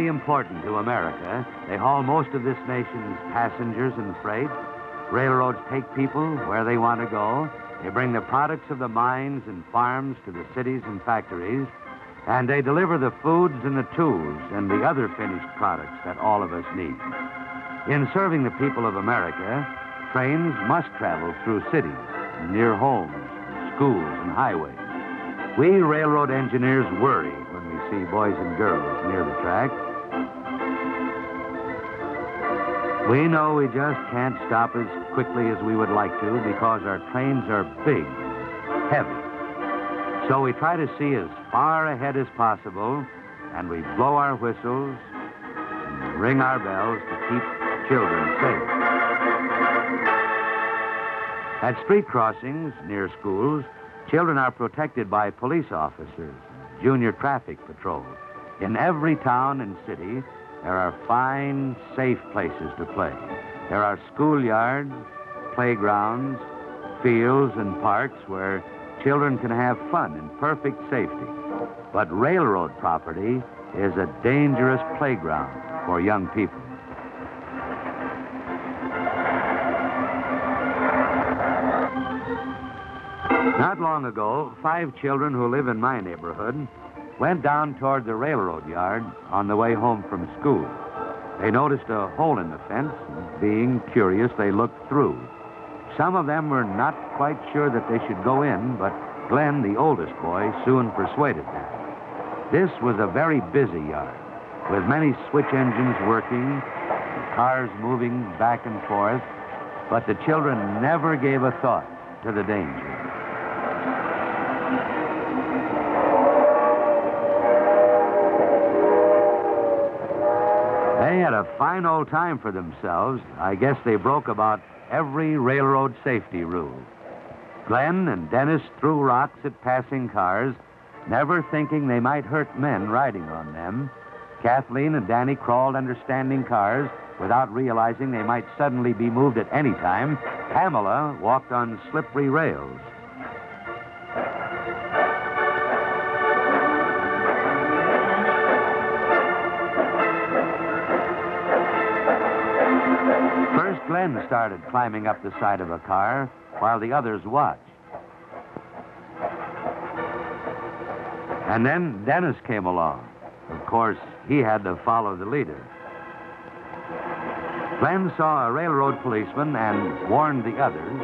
vitally important to America. They haul most of this nation's passengers and freight. Railroads take people where they want to go. They bring the products of the mines and farms to the cities and factories. And they deliver the foods and the tools and the other finished products that all of us need. In serving the people of America, trains must travel through cities, near homes, schools, and highways. We railroad engineers worry when we see boys and girls near the track. We know we just can't stop as quickly as we would like to because our trains are big, heavy. So we try to see as far ahead as possible, and we blow our whistles and ring our bells to keep children safe. At street crossings near schools, children are protected by police officers, junior traffic patrols. In every town and city, there are fine, safe places to play. There are schoolyards, playgrounds, fields, and parks where children can have fun in perfect safety. But railroad property is a dangerous playground for young people. Not long ago, 5 children who live in my neighborhood went down toward the railroad yard on the way home from school. They noticed a hole in the fence, and being curious, they looked through. Some of them were not quite sure that they should go in, but Glenn, the oldest boy, soon persuaded them. This was a very busy yard, with many switch engines working, cars moving back and forth, but the children never gave a thought to the danger. They had a fine old time for themselves. I guess they broke about every railroad safety rule. Glenn and Dennis threw rocks at passing cars, never thinking they might hurt men riding on them. Kathleen and Danny crawled under standing cars without realizing they might suddenly be moved at any time. Pamela walked on slippery rails. First, Glenn started climbing up the side of a car while the others watched. And then Dennis came along. Of course, he had to follow the leader. Glenn saw a railroad policeman and warned the others.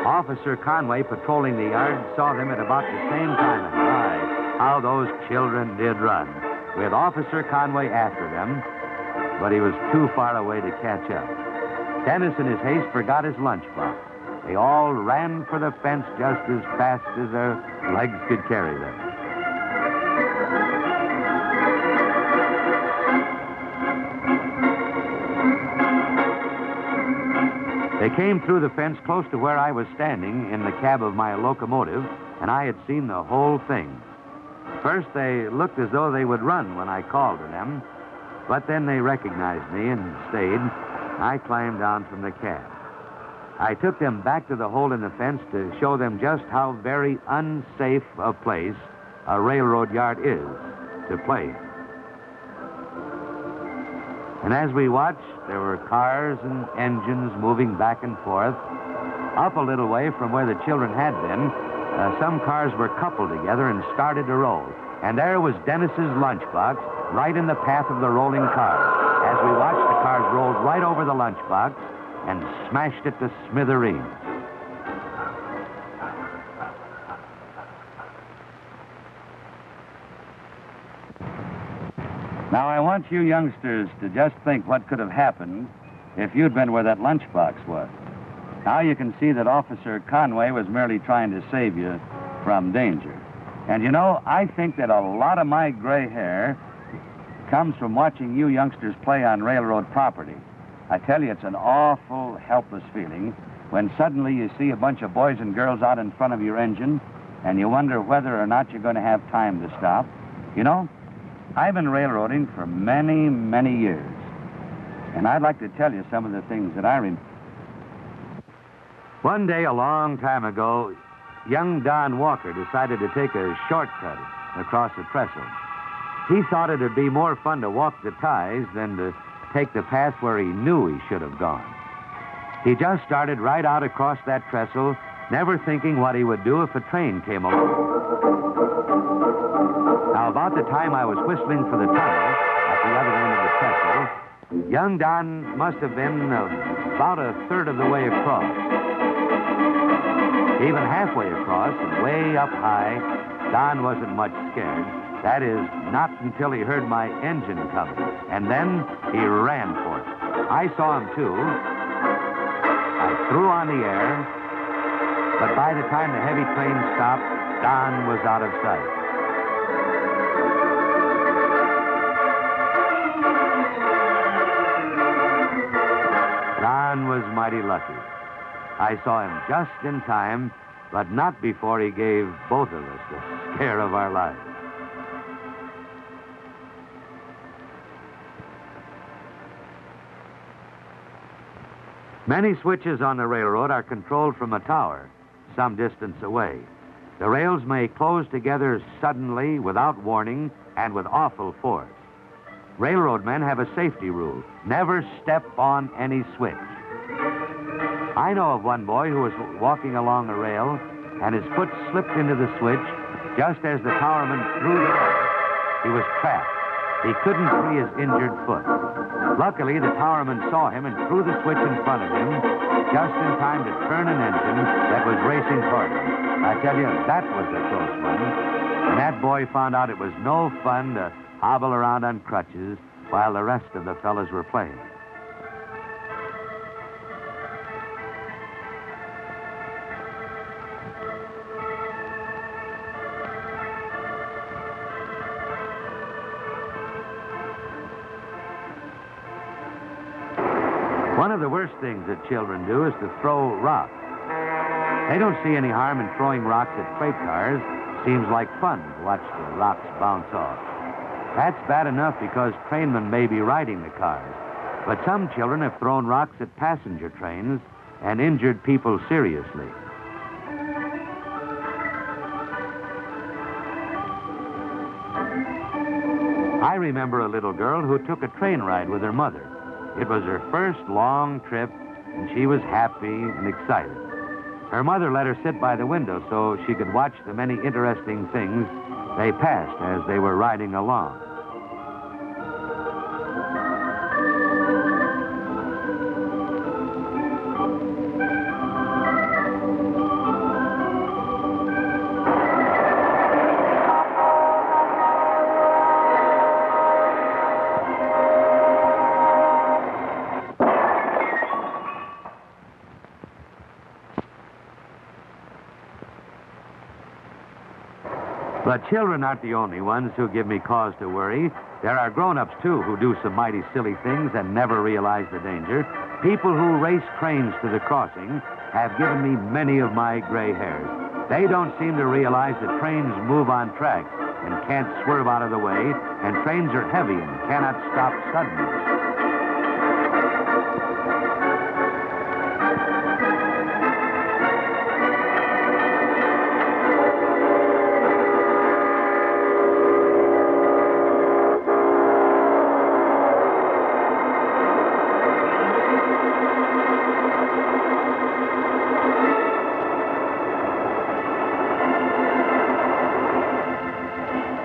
Officer Conway, patrolling the yard, saw them at about the same time, and my, how those children did run, with Officer Conway after them, but he was too far away to catch up. Dennis, in his haste, forgot his lunchbox. They all ran for the fence just as fast as their legs could carry them. They came through the fence close to where I was standing in the cab of my locomotive, and I had seen the whole thing. First, they looked as though they would run when I called to them, but then they recognized me and stayed. I climbed down from the cab. I took them back to the hole in the fence to show them just how very unsafe a place a railroad yard is to play in. And as we watched, there were cars and engines moving back and forth. Up a little way from where the children had been, some cars were coupled together and started to roll. And there was Dennis's lunchbox right in the path of the rolling cars. As we watched, the cars rolled right over the lunchbox and smashed it to smithereens. Now, I want you youngsters to just think what could have happened if you'd been where that lunchbox was. Now you can see that Officer Conway was merely trying to save you from danger. And you know, I think that a lot of my gray hair comes from watching you youngsters play on railroad property. I tell you, it's an awful, helpless feeling when suddenly you see a bunch of boys and girls out in front of your engine and you wonder whether or not you're going to have time to stop. You know, I've been railroading for many, many years, and I'd like to tell you some of the things that I remember. One day, a long time ago, young Don Walker decided to take a shortcut across the trestle. He thought it'd be more fun to walk the ties than to take the path where he knew he should have gone. He just started right out across that trestle, never thinking what he would do if a train came along. Now, about the time I was whistling for the tunnel at the other end of the trestle, young Don must have been about a third of the way across. Even halfway across and way up high, Don wasn't much scared. That is, not until he heard my engine coming. And then he ran for it. I saw him, too. I threw on the air, but by the time the heavy train stopped, Don was out of sight. Don was mighty lucky. I saw him just in time, but not before he gave both of us the scare of our lives. Many switches on the railroad are controlled from a tower, some distance away. The rails may close together suddenly, without warning, and with awful force. Railroad men have a safety rule: never step on any switch. I know of one boy who was walking along a rail, and his foot slipped into the switch just as the towerman threw the rope. He was trapped. He couldn't free his injured foot. Luckily, the towerman saw him and threw the switch in front of him just in time to turn an engine that was racing toward him. I tell you, that was a close one. And that boy found out it was no fun to hobble around on crutches while the rest of the fellas were playing. One of the worst things that children do is to throw rocks. They don't see any harm in throwing rocks at freight cars. Seems like fun to watch the rocks bounce off. That's bad enough because trainmen may be riding the cars. But some children have thrown rocks at passenger trains and injured people seriously. I remember a little girl who took a train ride with her mother. It was her first long trip, and she was happy and excited. Her mother let her sit by the window so she could watch the many interesting things they passed as they were riding along. But children aren't the only ones who give me cause to worry. There are grown-ups, too, who do some mighty silly things and never realize the danger. People who race trains to the crossing have given me many of my gray hairs. They don't seem to realize that trains move on tracks and can't swerve out of the way, and trains are heavy and cannot stop suddenly.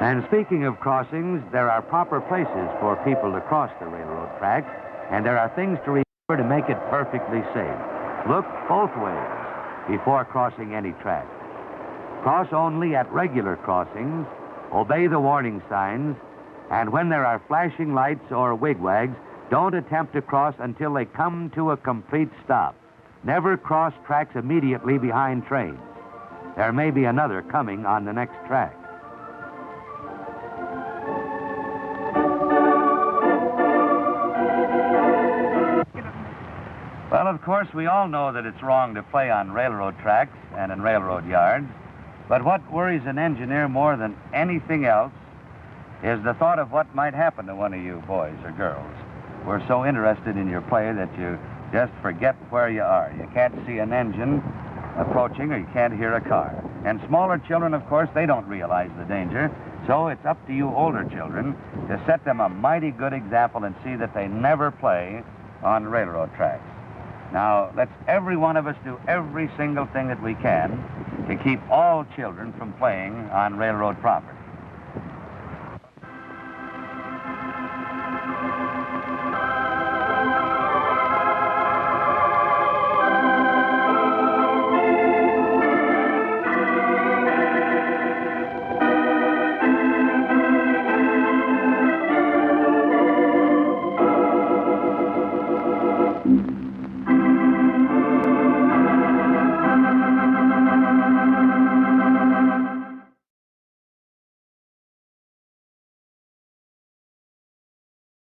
And speaking of crossings, there are proper places for people to cross the railroad tracks, and there are things to remember to make it perfectly safe. Look both ways before crossing any track. Cross only at regular crossings, obey the warning signs, and when there are flashing lights or wigwags, don't attempt to cross until they come to a complete stop. Never cross tracks immediately behind trains. There may be another coming on the next track. Well, of course, we all know that it's wrong to play on railroad tracks and in railroad yards. But what worries an engineer more than anything else is the thought of what might happen to one of you boys or girls. We're so interested in your play that you just forget where you are. You can't see an engine approaching or you can't hear a car. And smaller children, of course, they don't realize the danger. So it's up to you older children to set them a mighty good example and see that they never play on railroad tracks. Now, let's every one of us do every single thing that we can to keep all children from playing on railroad property.